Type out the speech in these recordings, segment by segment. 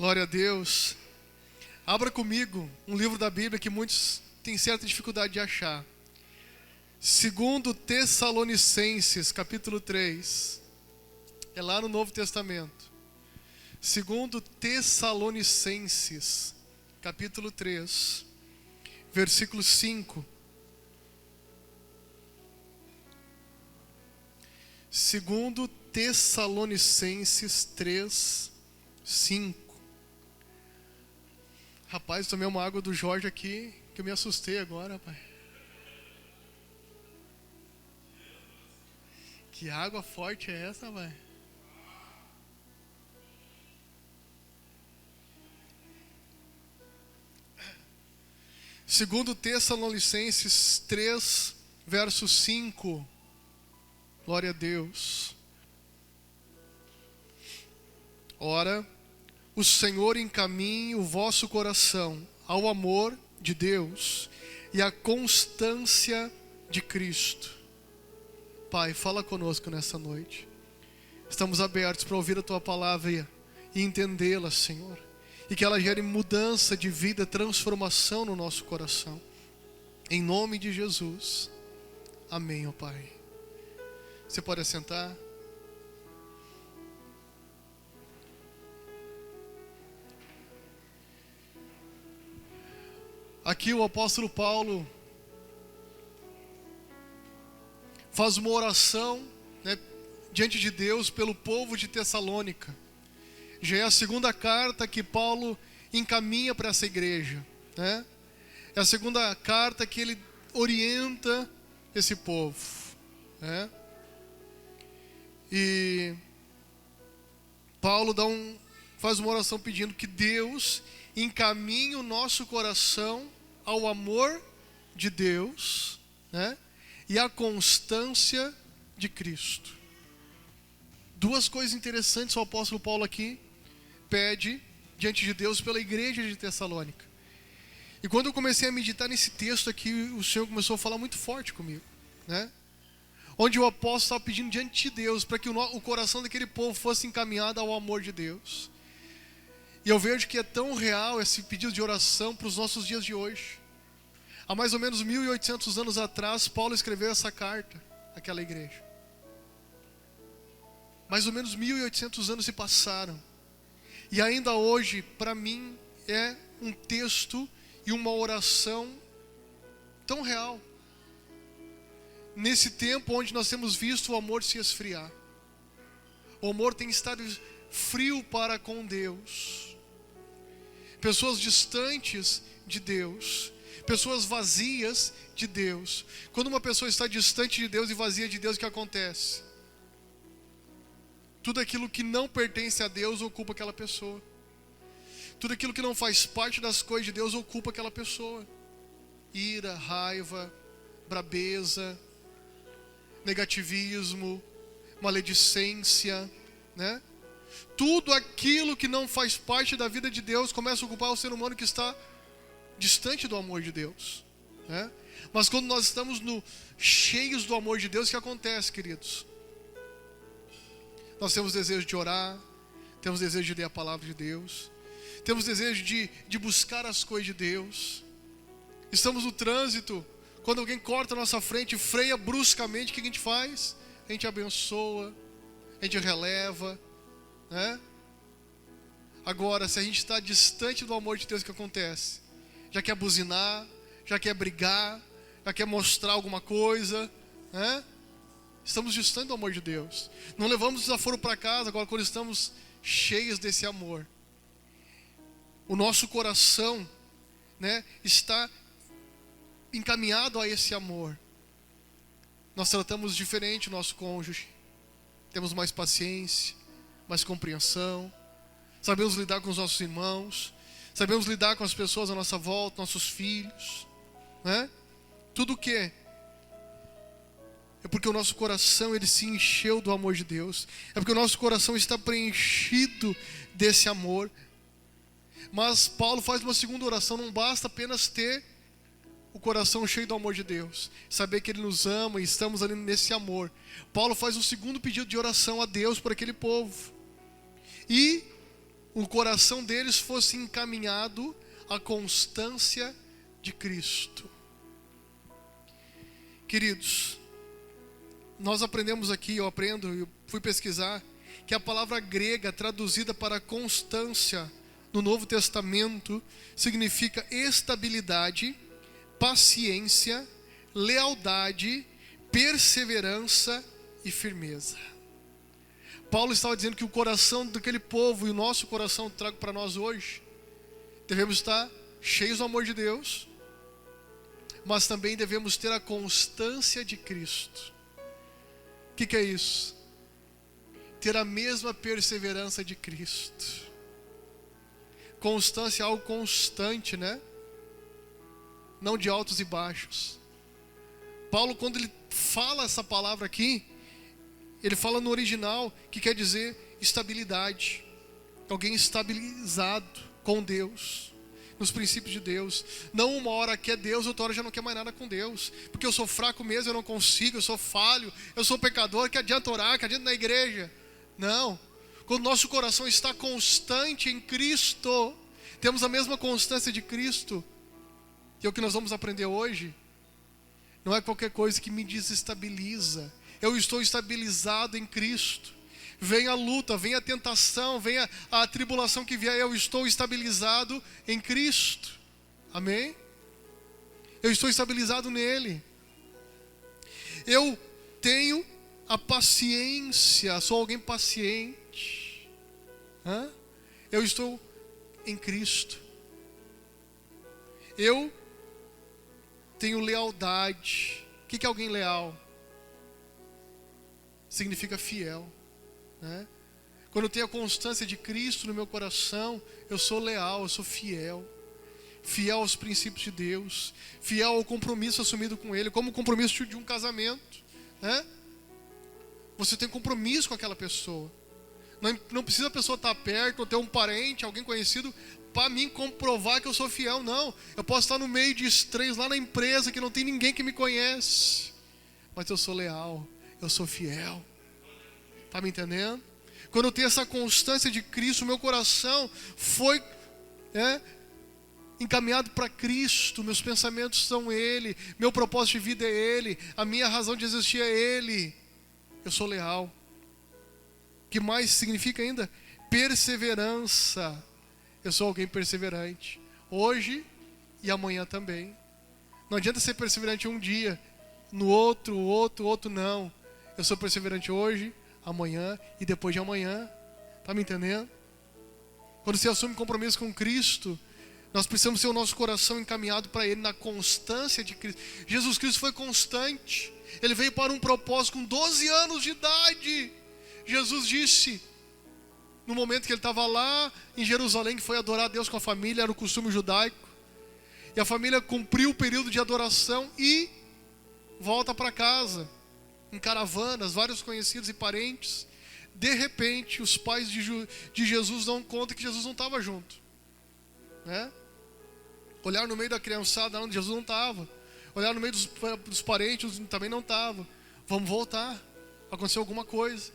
Glória a Deus. Abra comigo um livro da Bíblia que muitos têm certa dificuldade de achar. 2 Tessalonicenses, capítulo 3. É lá no Novo Testamento. 2 Tessalonicenses, capítulo 3, versículo 5. 2 Tessalonicenses 3, 5. Rapaz, tomei uma água do Jorge aqui, que eu me assustei agora, rapaz. Que água forte é essa, rapaz? Segundo Tessalonicenses 3, verso 5. Glória a Deus. Ora, o Senhor encaminhe o vosso coração ao amor de Deus e à constância de Cristo. Pai, fala conosco nessa noite. Estamos abertos para ouvir a Tua palavra e entendê-la, Senhor. E que ela gere mudança de vida, transformação no nosso coração. Em nome de Jesus. Amém, ó Pai. Você pode assentar? Aqui o apóstolo Paulo faz uma oração, diante de Deus pelo povo de Tessalônica. Já é a segunda carta que Paulo encaminha para essa igreja, né? É a segunda carta que ele orienta esse povo, né? E Paulo faz uma oração pedindo que Deus encaminhe o nosso coração ao amor de Deus, né? E à constância de Cristo. Duas coisas interessantes o apóstolo Paulo aqui pede diante de Deus pela igreja de Tessalônica. E quando eu comecei a meditar nesse texto aqui, o Senhor começou a falar muito forte comigo, né? Onde o apóstolo estava pedindo diante de Deus para que o coração daquele povo fosse encaminhado ao amor de Deus. E eu vejo que é tão real esse pedido de oração para os nossos dias de hoje. Há mais ou menos 1800 anos atrás, Paulo escreveu essa carta àquela igreja. Mais ou menos 1800 anos se passaram. E ainda hoje, para mim, é um texto e uma oração tão real. Nesse tempo onde nós temos visto o amor se esfriar. O amor tem estado frio para com Deus. Pessoas distantes de Deus. Pessoas vazias de Deus. Quando uma pessoa está distante de Deus e vazia de Deus, o que acontece? Tudo aquilo que não pertence a Deus ocupa aquela pessoa. Tudo aquilo que não faz parte das coisas de Deus ocupa aquela pessoa. Ira, raiva, brabeza, negativismo, maledicência, né? Tudo aquilo que não faz parte da vida de Deus começa a ocupar o ser humano que está distante do amor de Deus, né? Mas quando nós estamos cheios do amor de Deus, o que acontece, queridos? Nós temos desejo de orar, temos desejo de ler a palavra de Deus, temos desejo de buscar as coisas de Deus. Estamos no trânsito, quando alguém corta a nossa frente, freia bruscamente, o que a gente faz? A gente abençoa, a gente releva, né? Agora, se a gente está distante do amor de Deus, o que acontece? Já quer buzinar, já quer brigar, já quer mostrar alguma coisa, né? Estamos distantes do amor de Deus. Não levamos desaforo para casa. Agora, quando estamos cheios desse amor, o nosso coração, né, está encaminhado a esse amor. Nós tratamos diferente o nosso cônjuge. Temos mais paciência, mais compreensão. Sabemos lidar com os nossos irmãos. Sabemos lidar com as pessoas à nossa volta, nossos filhos, né? Tudo o que é porque o nosso coração ele se encheu do amor de Deus. É porque o nosso coração está preenchido desse amor. Mas Paulo faz uma segunda oração. Não basta apenas ter o coração cheio do amor de Deus, saber que Ele nos ama e estamos ali nesse amor. Paulo faz um segundo pedido de oração a Deus por aquele povo. E o coração deles fosse encaminhado à constância de Cristo. Queridos, nós aprendemos aqui, eu fui pesquisar, que a palavra grega traduzida para constância no Novo Testamento significa estabilidade, paciência, lealdade, perseverança e firmeza. Paulo estava dizendo que o coração daquele povo e o nosso coração, trago para nós hoje, devemos estar cheios do amor de Deus, mas também devemos ter a constância de Cristo. O que é isso? Ter a mesma perseverança de Cristo. Constância é algo constante, né? Não de altos e baixos. Paulo, quando ele fala essa palavra aqui, ele fala no original, que quer dizer estabilidade. Alguém estabilizado com Deus, nos princípios de Deus. Não uma hora quer Deus, outra hora já não quer mais nada com Deus. Porque eu sou fraco mesmo, eu não consigo, eu sou falho, eu sou pecador, que adianta orar, que adianta ir na igreja. Não. Quando nosso coração está constante em Cristo, temos a mesma constância de Cristo, que é o que nós vamos aprender hoje. Não é qualquer coisa que me desestabiliza. Eu estou estabilizado em Cristo. Vem a luta, vem a tentação, vem a tribulação que vier, eu estou estabilizado em Cristo. Amém? Eu estou estabilizado nele. Eu tenho a paciência, sou alguém paciente. Eu estou em Cristo. Eu tenho lealdade. O que é alguém leal? Significa fiel, né? Quando eu tenho a constância de Cristo no meu coração, eu sou leal, eu sou fiel. Fiel aos princípios de Deus, fiel ao compromisso assumido com Ele, como o compromisso de um casamento, né? Você tem compromisso com aquela pessoa. Não precisa a pessoa estar perto, ou ter um parente, alguém conhecido, para mim comprovar que eu sou fiel. Não, eu posso estar no meio de estranhos lá na empresa, que não tem ninguém que me conhece, mas eu sou leal, eu sou fiel. Está me entendendo? Quando eu tenho essa constância de Cristo, meu coração foi encaminhado para Cristo, meus pensamentos são Ele, meu propósito de vida é Ele, a minha razão de existir é Ele. Eu sou leal. O que mais significa ainda? Perseverança. Eu sou alguém perseverante, hoje e amanhã também. Não adianta ser perseverante um dia, no outro, não. Eu sou perseverante hoje, amanhã e depois de amanhã. Está me entendendo? Quando você assume compromisso com Cristo, nós precisamos ter o nosso coração encaminhado para Ele na constância de Cristo. Jesus Cristo foi constante. Ele veio para um propósito com 12 anos de idade. Jesus disse, no momento que ele estava lá em Jerusalém, que foi adorar a Deus com a família, era o costume judaico. E a família cumpriu o período de adoração e volta para casa, em caravanas, vários conhecidos e parentes. De repente, os pais de Jesus dão conta que Jesus não estava junto, né? Olhar no meio da criançada onde Jesus não estava. Olhar no meio dos parentes, também não estava. Vamos voltar. Aconteceu alguma coisa.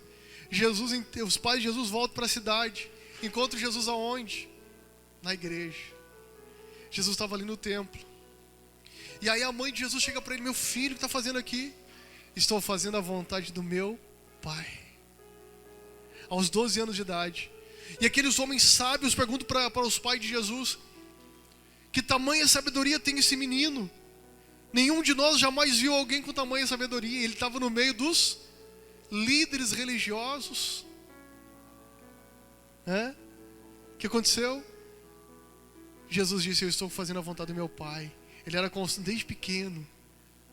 Os pais de Jesus voltam para a cidade. Encontram Jesus aonde? Na igreja. Jesus estava ali no templo. E aí a mãe de Jesus chega para ele: meu filho, o que está fazendo aqui? Estou fazendo a vontade do meu Pai. Aos 12 anos de idade. E aqueles homens sábios perguntam para os pais de Jesus: que tamanha sabedoria tem esse menino? Nenhum de nós jamais viu alguém com tamanha sabedoria. Ele estava no meio dos líderes religiosos. O que aconteceu? Jesus disse: eu estou fazendo a vontade do meu Pai. Ele era constante desde pequeno.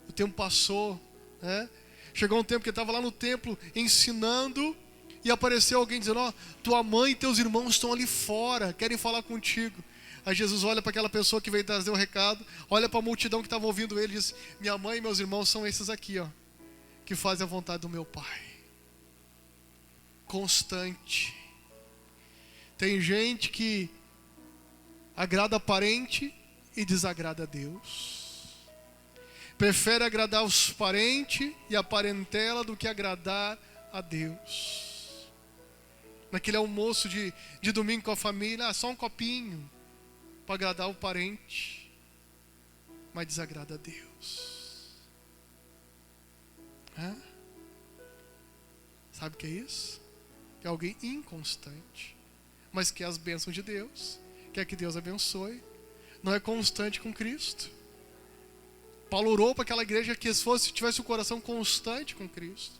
O tempo passou, Chegou um tempo que ele estava lá no templo ensinando, e apareceu alguém dizendo: ó, tua mãe e teus irmãos estão ali fora, querem falar contigo. Aí Jesus olha para aquela pessoa que veio trazer o recado, olha para a multidão que estava ouvindo ele e diz: minha mãe e meus irmãos são esses aqui, ó, que fazem a vontade do meu Pai. Constante. Tem gente que agrada a parente e desagrada a Deus. Prefere agradar os parentes e a parentela do que agradar a Deus. naquele almoço de domingo com a família, só um copinho para agradar o parente, mas desagrada a Deus. Sabe o que é isso? É alguém inconstante, mas quer as bênçãos de Deus, quer que Deus abençoe, não é constante com Cristo. Paulo orou para aquela igreja que tivesse o coração constante com Cristo.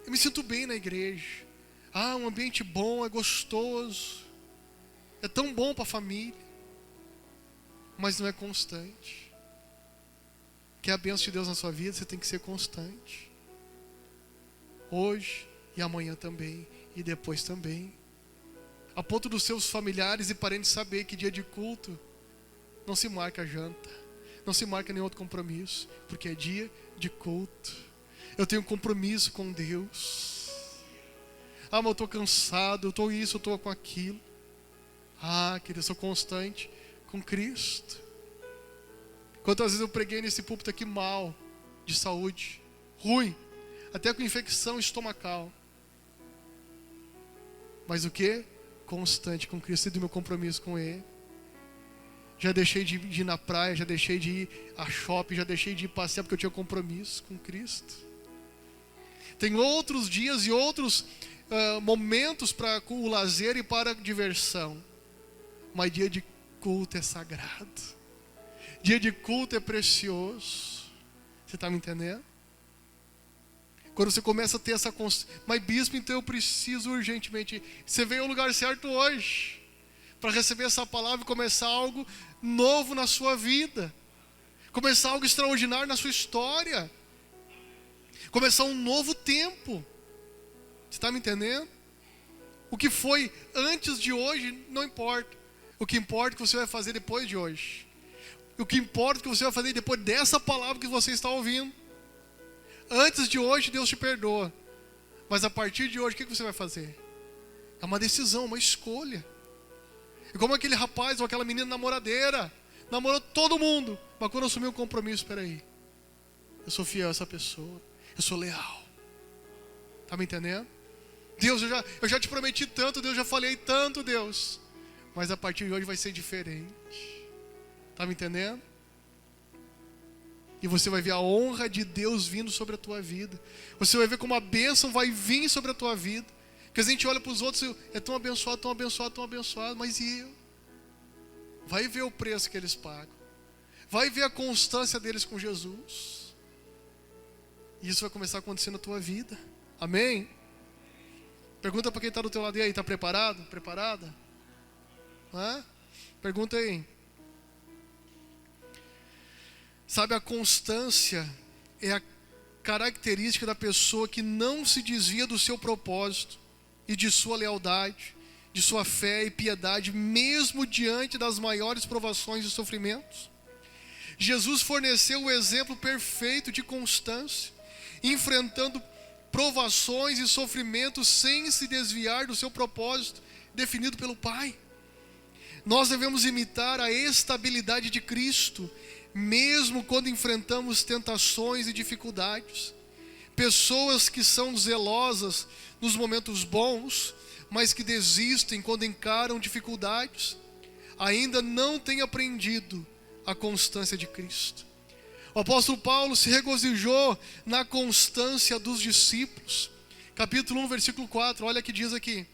Eu me sinto bem na igreja. Um ambiente bom, é gostoso, é tão bom para a família, mas não é constante. Quer a bênção de Deus na sua vida, você tem que ser constante. Hoje e amanhã também, e depois também. A ponto dos seus familiares e parentes saber que dia de culto não se marca janta, não se marca nenhum outro compromisso, porque é dia de culto. Eu tenho compromisso com Deus. Mas eu estou cansado, eu estou isso, eu estou com aquilo. Querido, eu sou constante com Cristo. Quantas vezes eu preguei nesse púlpito aqui mal, de saúde, ruim, até com infecção estomacal. Mas o que? Constante com Cristo e do meu compromisso com Ele. Já deixei de ir na praia, já deixei de ir a shopping, já deixei de ir passear porque eu tinha compromisso com Cristo. Tem outros dias e outros momentos para o lazer e para a diversão. Mas dia de culto é sagrado. Dia de culto é precioso. Você está me entendendo? Quando você começa a ter essa consciência. Mas bispo, então eu preciso urgentemente. Você veio ao lugar certo hoje, para receber essa palavra e começar algo novo na sua vida. Começar algo extraordinário na sua história. Começar um novo tempo. Você está me entendendo? O que foi antes de hoje não importa. O que importa é o que você vai fazer depois de hoje. O que importa é o que você vai fazer depois dessa palavra que você está ouvindo. Antes de hoje, Deus te perdoa. Mas a partir de hoje, o que você vai fazer? É uma decisão, uma escolha. É como aquele rapaz ou aquela menina namoradeira. Namorou todo mundo. Mas quando assumiu um compromisso, espera aí. Eu sou fiel a essa pessoa. Eu sou leal. Está me entendendo? Deus, eu já te prometi tanto, Deus, já falei tanto, Deus. Mas a partir de hoje vai ser diferente. Está me entendendo? E você vai ver a honra de Deus vindo sobre a tua vida. Você vai ver como a bênção vai vir sobre a tua vida. Porque a gente olha para os outros e é tão abençoado, tão abençoado, tão abençoado. Mas e eu? Vai ver o preço que eles pagam. Vai ver a constância deles com Jesus. E isso vai começar a acontecer na tua vida. Amém? Pergunta para quem está do teu lado. E aí, está preparado? Preparada? Pergunta aí. Sabe, a constância é a característica da pessoa que não se desvia do seu propósito e de sua lealdade, de sua fé e piedade, mesmo diante das maiores provações e sofrimentos. Jesus forneceu o exemplo perfeito de constância, enfrentando provações e sofrimentos sem se desviar do seu propósito definido pelo Pai. Nós devemos imitar a estabilidade de Cristo, mesmo quando enfrentamos tentações e dificuldades. Pessoas que são zelosas nos momentos bons, mas que desistem quando encaram dificuldades, ainda não têm aprendido a constância de Cristo. O apóstolo Paulo se regozijou na constância dos discípulos. Capítulo 1, versículo 4, olha o que diz aqui.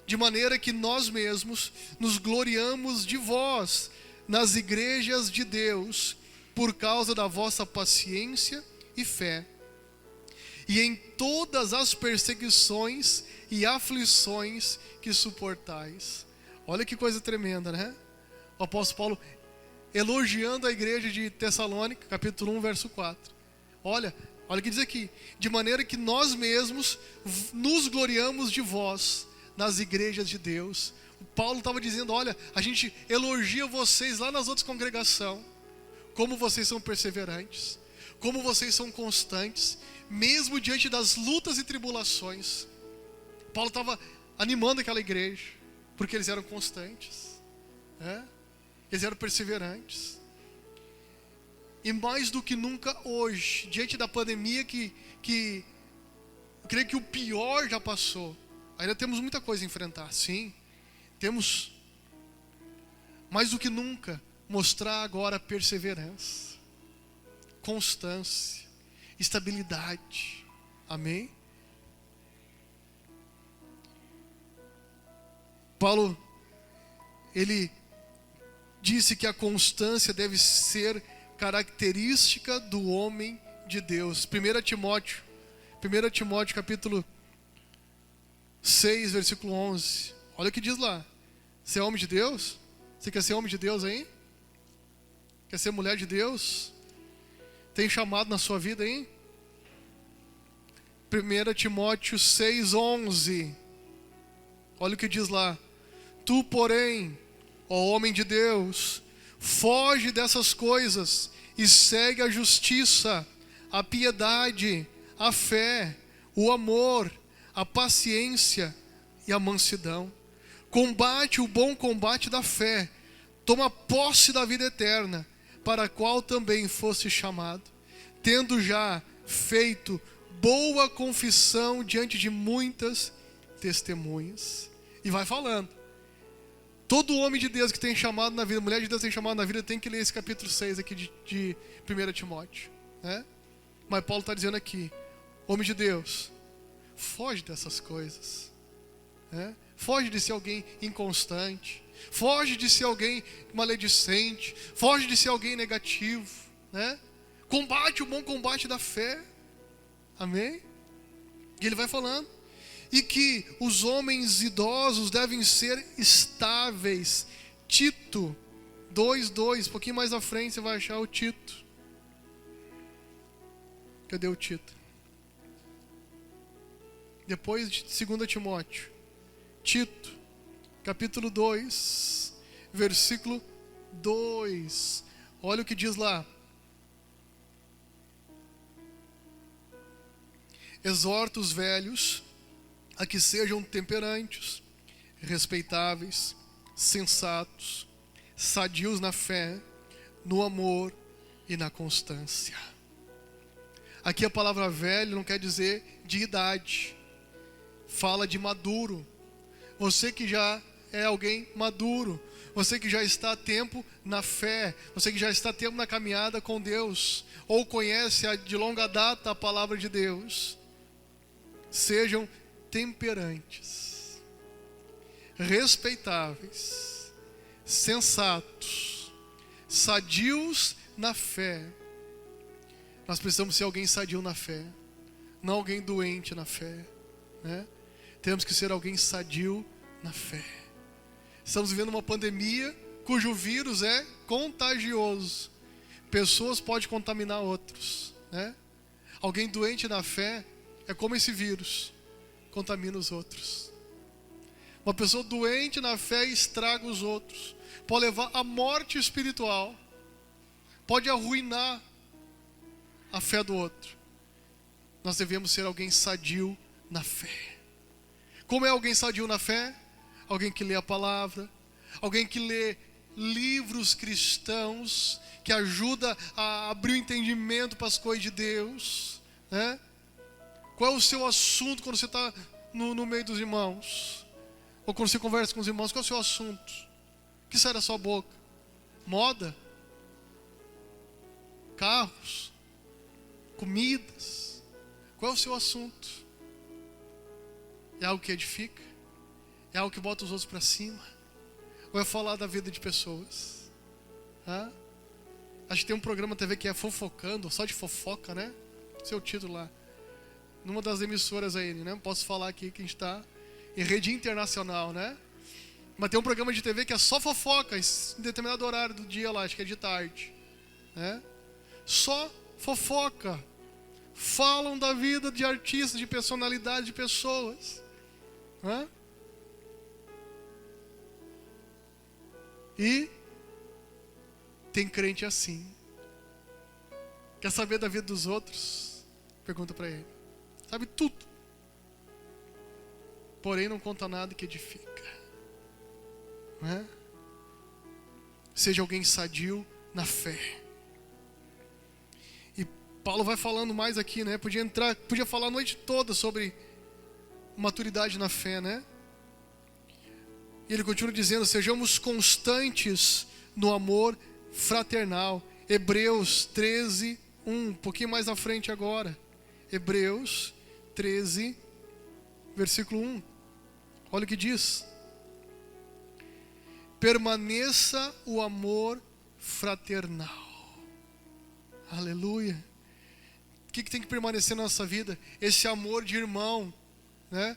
De maneira que nós mesmos nos gloriamos de vós nas igrejas de Deus, por causa da vossa paciência e fé, e em todas as perseguições e aflições que suportais. Olha que coisa tremenda, né? O apóstolo Paulo elogiando a igreja de Tessalônica, capítulo 1, verso 4. Olha o que diz aqui. De maneira que nós mesmos nos gloriamos de vós nas igrejas de Deus. O Paulo estava dizendo, olha, a gente elogia vocês lá nas outras congregações, como vocês são perseverantes, como vocês são constantes, mesmo diante das lutas e tribulações. Paulo estava animando aquela igreja, porque eles eram constantes, eles eram perseverantes. E mais do que nunca hoje, diante da pandemia que Eu creio que o pior já passou. Ainda temos muita coisa a enfrentar, sim. Temos, mais do que nunca, mostrar agora perseverança, constância, estabilidade. Amém? Paulo, ele disse que a constância deve ser característica do homem de Deus. 1 Timóteo capítulo 6, versículo 11. Olha o que diz lá. Você é homem de Deus? Você quer ser homem de Deus aí? Quer ser mulher de Deus? Tem chamado na sua vida aí? 1 Timóteo 6, 11. Olha o que diz lá. Tu, porém, ó homem de Deus, foge dessas coisas e segue a justiça, a piedade, a fé, o amor, a paciência e a mansidão. Combate o bom combate da fé, toma posse da vida eterna, para a qual também foste chamado, tendo já feito boa confissão diante de muitas testemunhas. E vai falando. Todo homem de Deus que tem chamado na vida, mulher de Deus que tem chamado na vida, tem que ler esse capítulo 6 aqui de 1 Timóteo. Né? Mas Paulo está dizendo aqui, homem de Deus, foge dessas coisas. Né? Foge de ser alguém inconstante. Foge de ser alguém maledicente. Foge de ser alguém negativo. Né? Combate o bom combate da fé. Amém? E ele vai falando. E que os homens idosos devem ser estáveis. Tito 2:2, um pouquinho mais à frente você vai achar o Tito. Cadê o Tito? Depois de 2 Timóteo. Tito, capítulo 2, versículo 2. Olha o que diz lá. Exorta os velhos a que sejam temperantes, respeitáveis, sensatos, sadios na fé, no amor e na constância. Aqui a palavra velho não quer dizer de idade, fala de maduro. Você que já é alguém maduro, você que já está há tempo na fé, você que já está há tempo na caminhada com Deus, ou conhece de longa data a palavra de Deus, sejam temperantes, respeitáveis, sensatos, sadios na fé. Nós precisamos ser alguém sadio na fé, não alguém doente na fé, né? Temos que ser alguém sadio na fé. Estamos vivendo uma pandemia cujo vírus é contagioso. Pessoas podem contaminar outros, né? Alguém doente na fé é como esse vírus, contamina os outros. Uma pessoa doente na fé estraga os outros. Pode levar à morte espiritual. Pode arruinar a fé do outro. Nós devemos ser alguém sadio na fé. Como é alguém sadio na fé? Alguém que lê a palavra, alguém que lê livros cristãos, que ajuda a abrir o entendimento para as coisas de Deus, né? Qual é o seu assunto quando você está no meio dos irmãos? Ou quando você conversa com os irmãos, qual é o seu assunto? O que sai da sua boca? Moda? Carros? Comidas? Qual é o seu assunto? É algo que edifica? É algo que bota os outros para cima? Ou é falar da vida de pessoas? Acho que tem um programa na TV que é Fofocando, só de fofoca, né? Seu título lá. Numa das emissoras aí, né? Não posso falar aqui que a gente está em rede internacional, né? Mas tem um programa de TV que é só fofoca, em determinado horário do dia lá, acho que é de tarde, né? Só fofoca. Falam da vida de artistas, de personalidade, de pessoas, né? E tem crente assim. Quer saber da vida dos outros? Pergunta para ele. Sabe tudo. Porém não conta nada que edifica. Né? Seja alguém sadio na fé. E Paulo vai falando mais aqui, né? Podia falar a noite toda sobre maturidade na fé, né? E ele continua dizendo: sejamos constantes no amor fraternal. Hebreus 13, 1, um pouquinho mais à frente agora. Hebreus 13, versículo 1. Olha o que diz: permaneça o amor fraternal. Aleluia. O que tem que permanecer na nossa vida? Esse amor de irmão, né?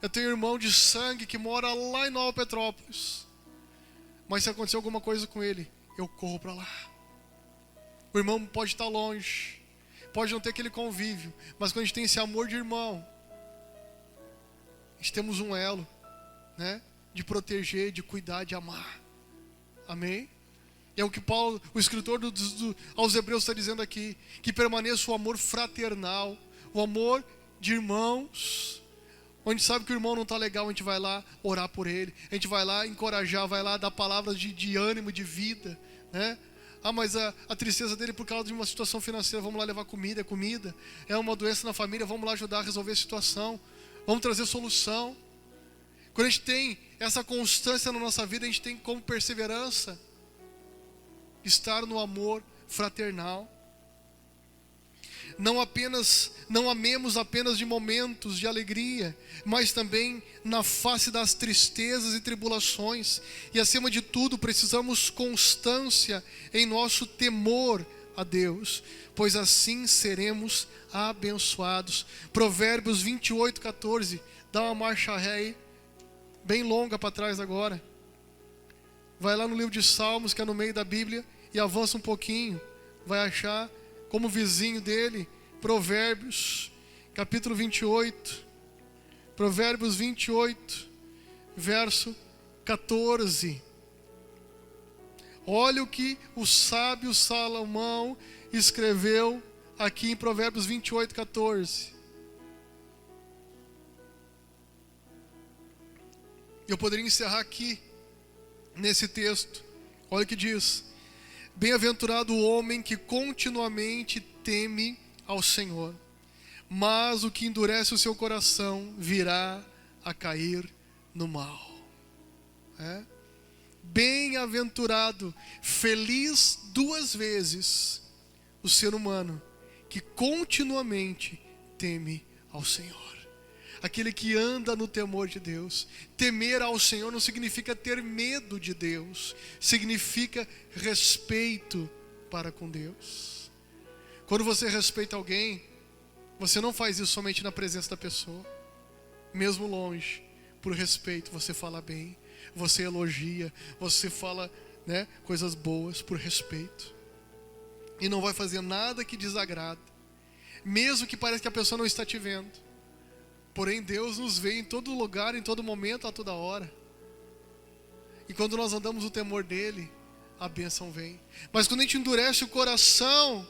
Eu tenho um irmão de sangue que mora lá em Nova Petrópolis, mas se acontecer alguma coisa com ele, eu corro para lá. O irmão pode estar longe, pode não ter aquele convívio, mas quando a gente tem esse amor de irmão, a gente temos um elo, né? De proteger, de cuidar, de amar. Amém? É o que Paulo, o escritor aos Hebreus está dizendo aqui, que permaneça o amor fraternal, o amor de irmãos. Onde sabe que o irmão não está legal, a gente vai lá orar por ele, a gente vai lá encorajar, vai lá dar palavras de ânimo, de vida, né? Ah, mas a tristeza dele é por causa de uma situação financeira, vamos lá levar comida, é uma doença na família, vamos lá ajudar a resolver a situação, vamos trazer solução. Quando a gente tem essa constância na nossa vida, a gente tem como perseverança estar no amor fraternal. Não amemos apenas de momentos de alegria, mas também na face das tristezas e tribulações. E acima de tudo, precisamos constância em nosso temor a Deus, pois assim seremos abençoados. Provérbios 28, 14. Dá uma marcha ré aí, bem longa para trás agora. Vai lá no livro de Salmos, que é no meio da Bíblia, e avança um pouquinho. Vai achar como vizinho dele, Provérbios, capítulo 28. Provérbios 28, verso 14. Olha o que o sábio Salomão escreveu aqui em Provérbios 28, 14. Eu poderia encerrar aqui, nesse texto. Olha o que diz: bem-aventurado o homem que continuamente teme ao Senhor, mas o que endurece o seu coração virá a cair no mal. Bem-aventurado, feliz duas vezes o ser humano que continuamente teme ao Senhor. Aquele que anda no temor de Deus. Temer ao Senhor não significa ter medo de Deus, significa respeito para com Deus. Quando você respeita alguém, você não faz isso somente na presença da pessoa, mesmo longe. Por respeito, você fala bem, você elogia, você fala, né, coisas boas por respeito. E não vai fazer nada que desagrada, mesmo que pareça que a pessoa não está te vendo. Porém, Deus nos vê em todo lugar, em todo momento, a toda hora. E quando nós andamos no temor dele, a bênção vem. Mas quando a gente endurece o coração,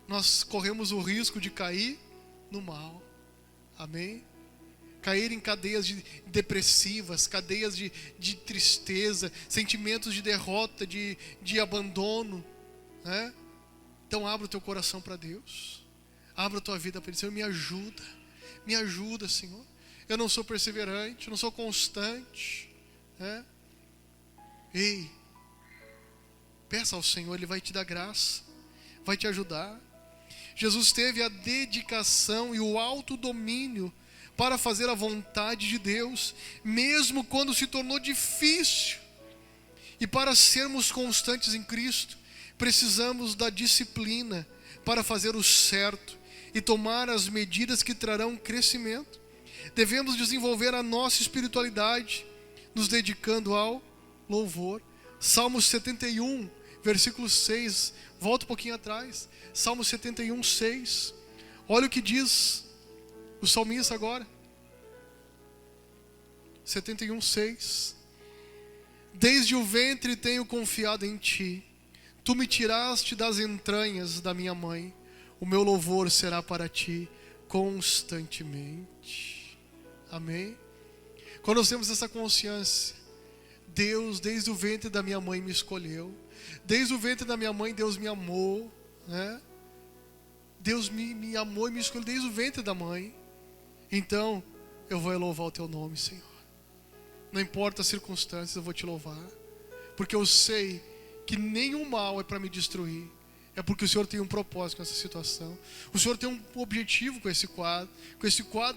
nós corremos o risco de cair no mal. Amém? Cair em cadeias depressivas, cadeias de tristeza, sentimentos de derrota, de abandono, né? Então abra o teu coração para Deus. Abra a tua vida para Ele. Senhor, me ajuda, Senhor. Eu não sou perseverante, eu não sou constante, né? Ei, peça ao Senhor, Ele vai te dar graça, vai te ajudar. Jesus teve a dedicação e o autodomínio para fazer a vontade de Deus, mesmo quando se tornou difícil. E para sermos constantes em Cristo, precisamos da disciplina para fazer o certo e tomar as medidas que trarão crescimento. Devemos desenvolver a nossa espiritualidade, nos dedicando ao louvor. Salmo 71, versículo 6. Volta um pouquinho atrás. Salmo 71, 6. Olha o que diz o salmista agora. 71, 6. Desde o ventre tenho confiado em ti. Tu me tiraste das entranhas da minha mãe. O meu louvor será para ti constantemente. Amém? Quando nós temos essa consciência, Deus, desde o ventre da minha mãe me escolheu. Desde o ventre da minha mãe, Deus me amou, né? Deus me amou e me escolheu desde o ventre da mãe. Então, eu vou louvar o teu nome, Senhor. Não importa as circunstâncias, eu vou te louvar. Porque eu sei que nenhum mal é para me destruir. É porque o Senhor tem um propósito com essa situação. O Senhor tem um objetivo com esse quadro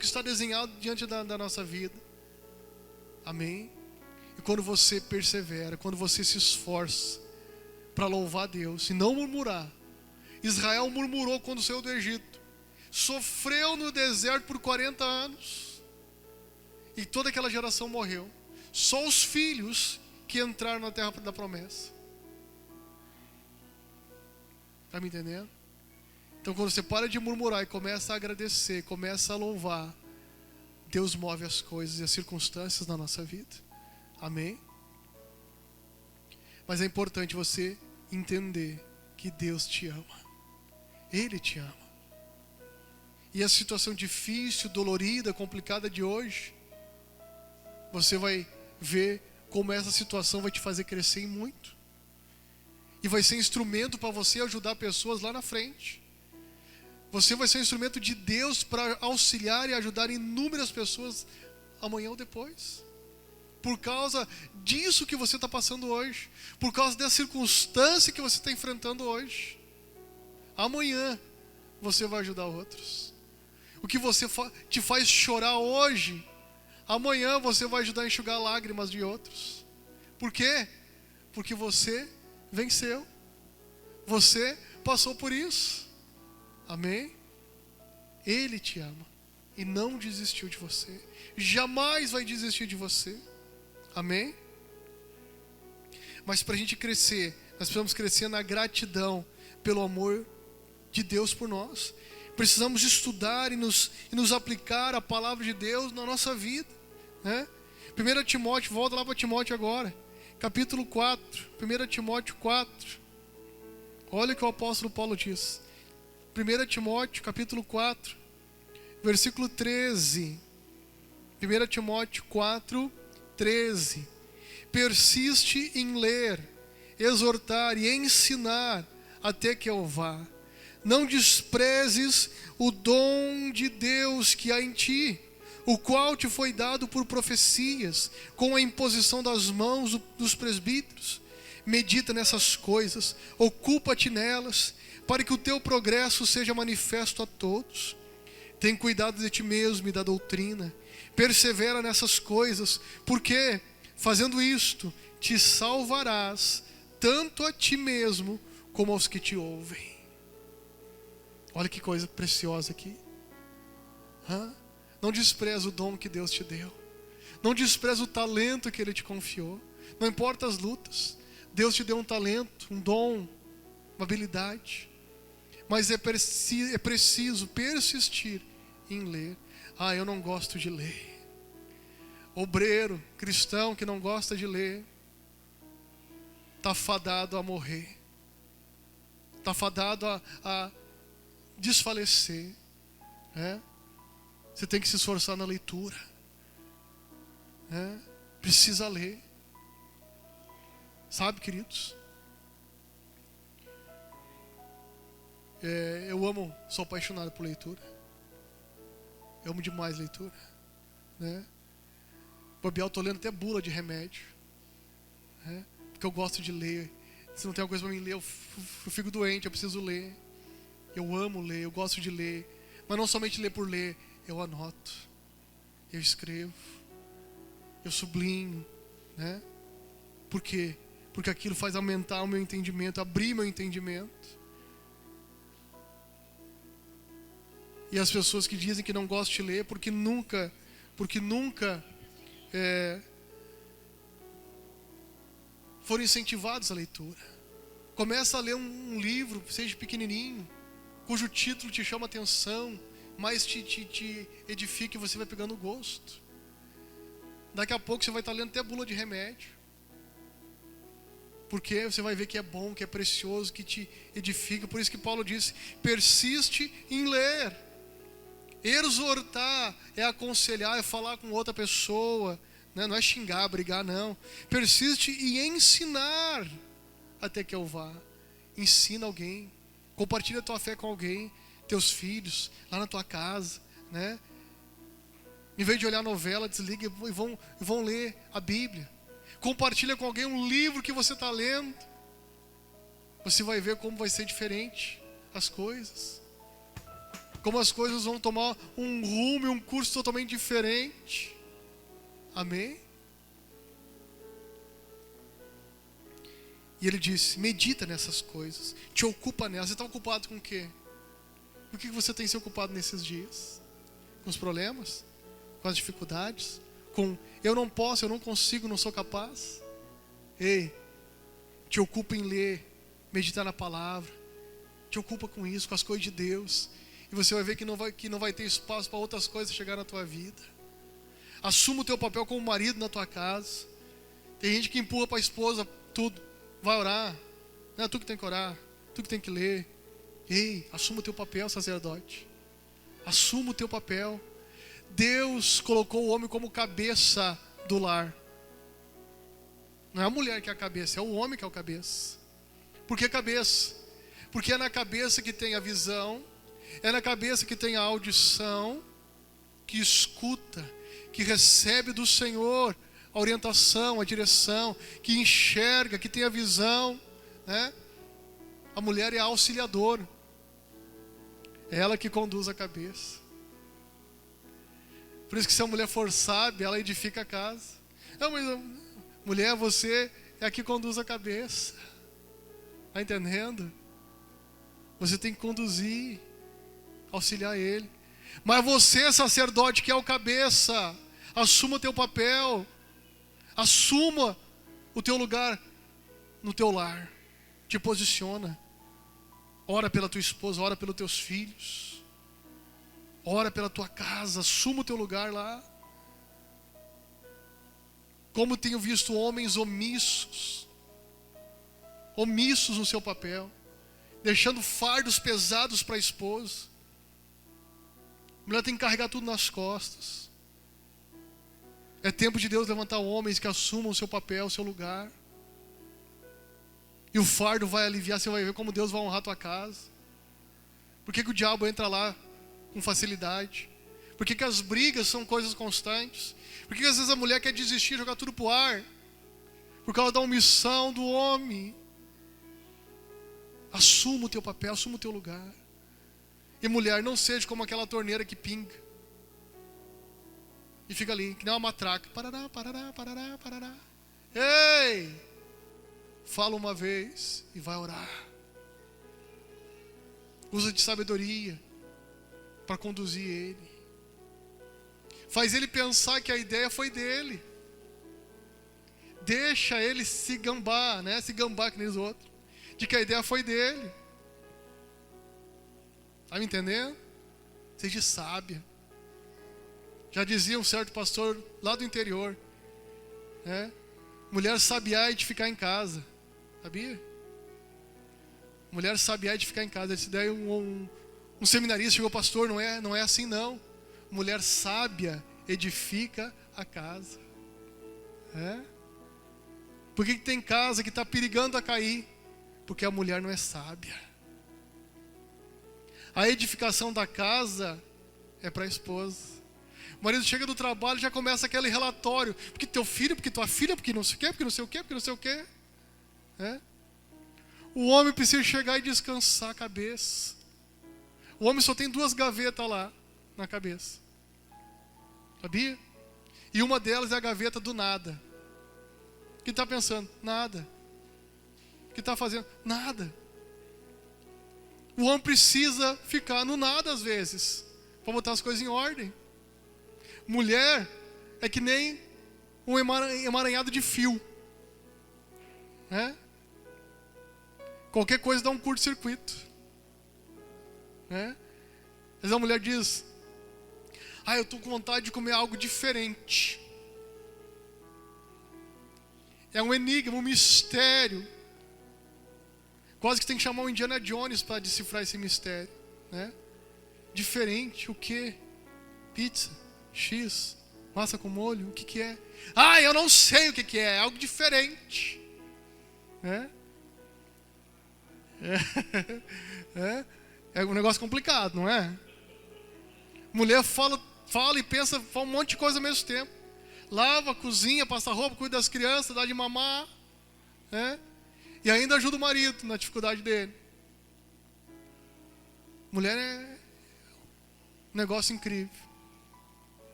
que está desenhado diante da nossa vida. Amém? E quando você persevera, quando você se esforça para louvar a Deus e não murmurar. Israel murmurou quando saiu do Egito. Sofreu no deserto por 40 anos. E toda aquela geração morreu. Só os filhos que entraram na terra da promessa. Está me entendendo? Então quando você para de murmurar e começa a agradecer, começa a louvar, Deus move as coisas e as circunstâncias na nossa vida. Amém? Mas é importante você entender que Deus te ama. Ele te ama. E a situação difícil, dolorida, complicada de hoje, você vai ver como essa situação vai te fazer crescer em muito. E vai ser instrumento para você ajudar pessoas lá na frente. Você vai ser um instrumento de Deus para auxiliar e ajudar inúmeras pessoas amanhã ou depois. Por causa disso que você está passando hoje. Por causa dessa circunstância que você está enfrentando hoje. Amanhã você vai ajudar outros. O que você te faz chorar hoje, amanhã você vai ajudar a enxugar lágrimas de outros. Por quê? Porque você venceu. Você passou por isso. Amém? Ele te ama e não desistiu de você. Jamais vai desistir de você. Amém? Mas para a gente crescer, nós precisamos crescer na gratidão pelo amor de Deus por nós. Precisamos estudar e nos aplicar a palavra de Deus na nossa vida, né? 1 Timóteo, volta lá para Timóteo agora, capítulo 4, 1 Timóteo 4. Olha o que o apóstolo Paulo diz. 1 Timóteo, capítulo 4, versículo 13. 1 Timóteo 4, 13. Persiste em ler, exortar e ensinar até que eu vá. Não desprezes o dom de Deus que há em ti, o qual te foi dado por profecias, com a imposição das mãos dos presbíteros. Medita nessas coisas, ocupa-te nelas, para que o teu progresso seja manifesto a todos. Tem cuidado de ti mesmo e da doutrina. Persevera nessas coisas, porque, fazendo isto, te salvarás, tanto a ti mesmo, como aos que te ouvem. Olha que coisa preciosa aqui. Não despreza o dom que Deus te deu. Não despreza o talento que Ele te confiou. Não importa as lutas. Deus te deu um talento, um dom, uma habilidade. Mas é preciso persistir em ler. Eu não gosto de ler. Obreiro, cristão que não gosta de ler, está fadado a morrer. Está fadado a desfalecer. Você tem que se esforçar na leitura. Precisa ler. Sabe, queridos? Eu sou apaixonado por leitura. Eu amo demais leitura, né? Bobear, eu estou lendo até bula de remédio, né? Porque eu gosto de ler. Se não tem alguma coisa para mim ler, eu fico doente, eu preciso ler. Eu amo ler, eu gosto de ler. Mas não somente ler por ler, eu anoto, eu escrevo, eu sublinho, né? Por quê? Porque aquilo faz aumentar o meu entendimento, abrir meu entendimento. E as pessoas que dizem que não gostam de ler porque nunca foram incentivados à leitura. Começa a ler um livro, seja pequenininho, cujo título te chama atenção, mas te edifica e você vai pegando gosto. Daqui a pouco você vai estar lendo até bula de remédio. Porque você vai ver que é bom, que é precioso, que te edifica. Por isso que Paulo disse, persiste em ler. Exortar é aconselhar, é falar com outra pessoa, né? Não é xingar, brigar, não. Persiste em ensinar até que eu vá. Ensina alguém. Compartilha a tua fé com alguém. teus filhos, lá na tua casa, né? Em vez de olhar novela, desliga e vão ler a Bíblia. Compartilha com alguém um livro que você está lendo. Você vai ver como vai ser diferente as coisas. Como as coisas vão tomar um rumo e um curso totalmente diferente. Amém? E ele disse, medita nessas coisas. Te ocupa nelas. Você está ocupado com o quê? Com o que você tem se ocupado nesses dias? Com os problemas? Com as dificuldades? Com eu não posso, eu não consigo, não sou capaz? Ei, te ocupa em ler, meditar na palavra. Te ocupa com isso, com as coisas de Deus. E você vai ver que não vai ter espaço para outras coisas chegar na tua vida. Assuma o teu papel como marido na tua casa. Tem gente que empurra para a esposa tudo. Vai orar. Não é tu que tem que orar. Tu que tem que ler. Ei, assuma o teu papel, sacerdote. Assuma o teu papel. Deus colocou o homem como cabeça do lar. Não é a mulher que é a cabeça, é o homem que é o cabeça. Por que cabeça? Porque é na cabeça que tem a visão, é na cabeça que tem a audição, que escuta, que recebe do Senhor a orientação, a direção, que enxerga, que tem a visão, né? A mulher é a auxiliadora. É ela que conduz a cabeça. Por isso que se a mulher for sábia, ela edifica a casa. Não, mas mulher, você é a que conduz a cabeça. Está entendendo? Você tem que conduzir, auxiliar ele. Mas você, sacerdote, que é o cabeça, assuma o teu papel. Assuma o teu lugar no teu lar. Te posiciona. Ora pela tua esposa, ora pelos teus filhos. Ora pela tua casa, assuma o teu lugar lá. Como tenho visto homens omissos no seu papel, deixando fardos pesados para a esposa. A mulher tem que carregar tudo nas costas. É tempo de Deus levantar homens que assumam o seu papel, o seu lugar. E o fardo vai aliviar, você vai ver como Deus vai honrar a tua casa. Por que o diabo entra lá com facilidade? Por que as brigas são coisas constantes? Por que às vezes a mulher quer desistir, jogar tudo pro ar? Por causa da omissão do homem. Assuma o teu papel, assuma o teu lugar. E mulher, não seja como aquela torneira que pinga. E fica ali, que nem uma matraca. Parará, parará, parará, parará. Ei! Fala uma vez e vai orar. Usa de sabedoria para conduzir ele. Faz ele pensar que a ideia foi dele. Deixa ele se gambar, né? Se gambar que nem os outros. De que a ideia foi dele. Tá me entendendo? Seja sábia. Já dizia um certo pastor lá do interior, né? Mulher sabiá é de ficar em casa. Sabia? Mulher sabiá é de ficar em casa. Esse daí um seminarista chegou, pastor, não é assim não. Mulher sábia edifica a casa. É? Por que tem casa que está perigando a cair? Porque a mulher não é sábia. A edificação da casa é para a esposa. O marido chega do trabalho e já começa aquele relatório. Porque teu filho, porque tua filha, porque não sei o quê, porque não sei o quê, porque não sei o quê. É? O homem precisa chegar e descansar a cabeça. O homem só tem 2 gavetas lá na cabeça. Sabia? E uma delas é a gaveta do nada. O que está pensando? Nada. O que está fazendo? Nada. O homem precisa ficar no nada às vezes, para botar as coisas em ordem. Mulher é que nem um emaranhado de fio. Né? Qualquer coisa dá um curto-circuito. Né? Às vezes a mulher diz, eu estou com vontade de comer algo diferente. É um enigma, um mistério. Quase que tem que chamar o Indiana Jones para decifrar esse mistério. Né? Diferente, o quê? Pizza, X, massa com molho, o que é? Eu não sei o que é algo diferente. Né? É um negócio complicado, não é? Mulher fala e pensa, fala um monte de coisa ao mesmo tempo. Lava, cozinha, passa roupa, cuida das crianças, dá de mamar, né? E ainda ajuda o marido na dificuldade dele. Mulher é um negócio incrível.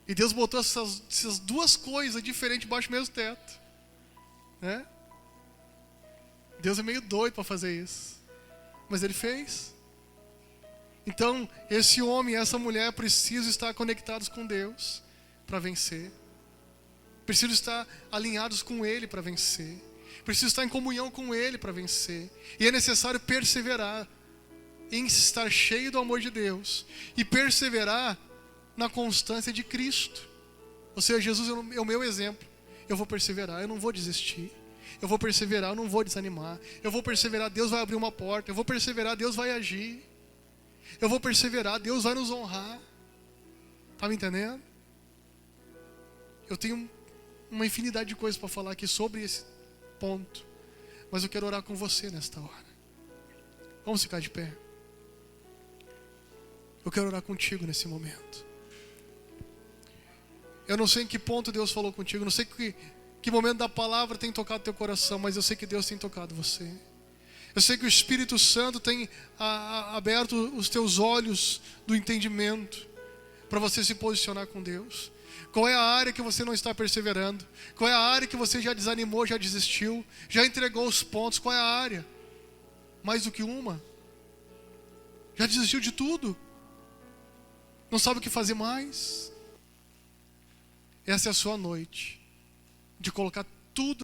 E Deus botou essas duas coisas diferentes debaixo do mesmo teto, né? Deus é meio doido para fazer isso, mas Ele fez. Então, esse homem e essa mulher precisam estar conectados com Deus para vencer. Precisam estar alinhados com Ele para vencer. Precisam estar em comunhão com Ele para vencer. E é necessário perseverar em estar cheio do amor de Deus e perseverar na constância de Cristo. Ou seja, Jesus é o meu exemplo. Eu vou perseverar, eu não vou desistir. Eu vou perseverar, eu não vou desanimar. Eu vou perseverar, Deus vai abrir uma porta. Eu vou perseverar, Deus vai agir. Eu vou perseverar, Deus vai nos honrar. Está me entendendo? Eu tenho uma infinidade de coisas para falar aqui sobre esse ponto, mas eu quero orar com você nesta hora. Vamos ficar de pé. Eu quero orar contigo nesse momento. Eu não sei em que ponto Deus falou contigo, não sei que momento da palavra tem tocado teu coração, mas eu sei que Deus tem tocado você. Eu sei que o Espírito Santo tem aberto os teus olhos do entendimento para você se posicionar com Deus. Qual é a área que você não está perseverando? Qual é a área que você já desanimou, já desistiu, já entregou os pontos? Qual é a área? Mais do que uma? Já desistiu de tudo? Não sabe o que fazer mais? Essa é a sua noite de colocar tudo